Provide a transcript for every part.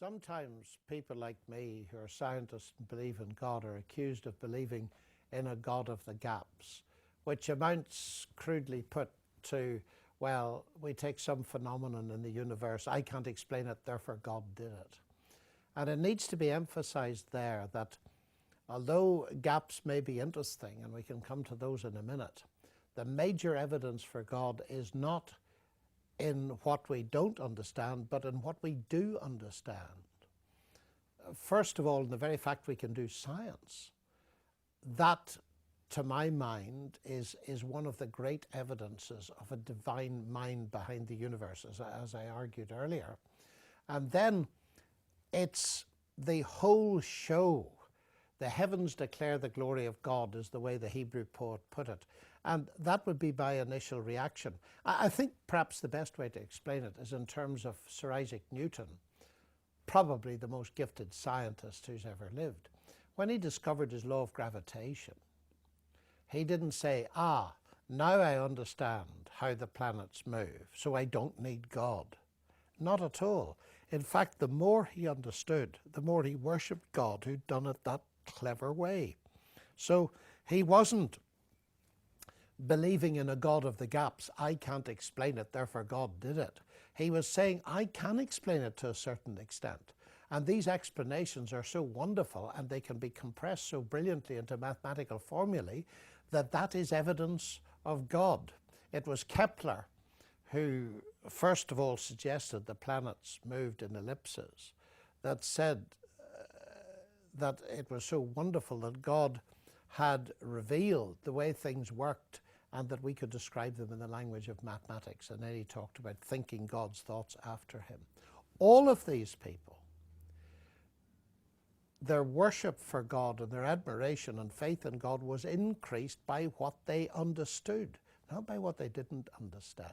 Sometimes people like me who are scientists and believe in God are accused of believing in a God of the gaps, which amounts, crudely put, to, well, we take some phenomenon in the universe, I can't explain it, therefore God did it. And it needs to be emphasized there that although gaps may be interesting, and we can come to those in a minute, the major evidence for God is not in what we don't understand, but in what we do understand. First of all, in the very fact we can do science. That, to my mind, is one of the great evidences of a divine mind behind the universe, as I argued earlier. And then it's the whole show. The heavens declare the glory of God is the way the Hebrew poet put it. And that would be my initial reaction. I think perhaps the best way to explain it is in terms of Sir Isaac Newton, probably the most gifted scientist who's ever lived. When he discovered his law of gravitation, he didn't say, now I understand how the planets move, so I don't need God. Not at all. In fact, the more he understood, the more he worshipped God who'd done it that clever way. So he wasn't believing in a God of the gaps. I can't explain it, therefore God did it. He was saying, I can explain it to a certain extent. And these explanations are so wonderful and they can be compressed so brilliantly into mathematical formulae that that is evidence of God. It was Kepler who first of all suggested the planets moved in ellipses, that said that it was so wonderful that God had revealed the way things worked and that we could describe them in the language of mathematics. And then he talked about thinking God's thoughts after him. All of these people, their worship for God and their admiration and faith in God was increased by what they understood, not by what they didn't understand.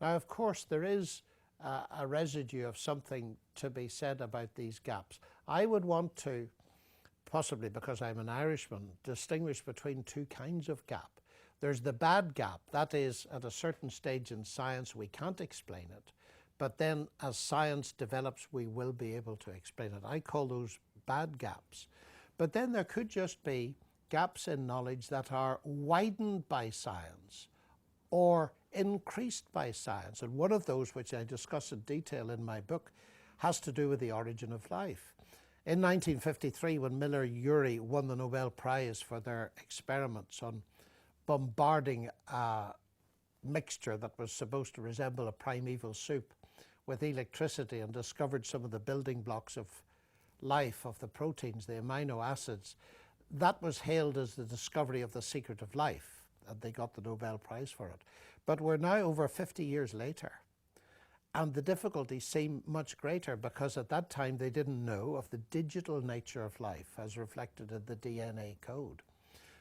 Now, of course, there is a residue of something to be said about these gaps. I would want to, possibly because I'm an Irishman, distinguish between two kinds of gap. There's the bad gap, that is, at a certain stage in science we can't explain it, but then as science develops we will be able to explain it. I call those bad gaps. But then there could just be gaps in knowledge that are widened by science or increased by science. And one of those, which I discuss in detail in my book, has to do with the origin of life. In 1953, when Miller-Urey won the Nobel Prize for their experiments on bombarding a mixture that was supposed to resemble a primeval soup with electricity and discovered some of the building blocks of life, of the proteins, the amino acids, that was hailed as the discovery of the secret of life, and they got the Nobel Prize for it. But we're now over 50 years later, and the difficulties seem much greater because at that time they didn't know of the digital nature of life as reflected in the DNA code.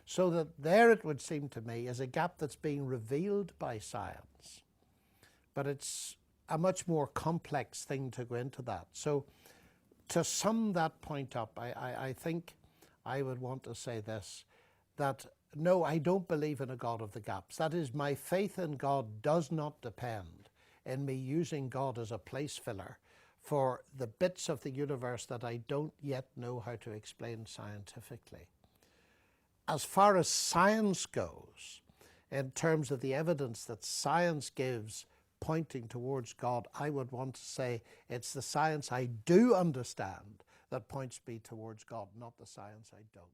So that there, it would seem to me, is a gap that's being revealed by science. But it's a much more complex thing to go into that. So to sum that point up, I think I would want to say this, that no, I don't believe in a God of the gaps. That is, my faith in God does not depend in me using God as a place filler for the bits of the universe that I don't yet know how to explain scientifically. As far as science goes, in terms of the evidence that science gives pointing towards God, I would want to say it's the science I do understand that points me towards God, not the science I don't.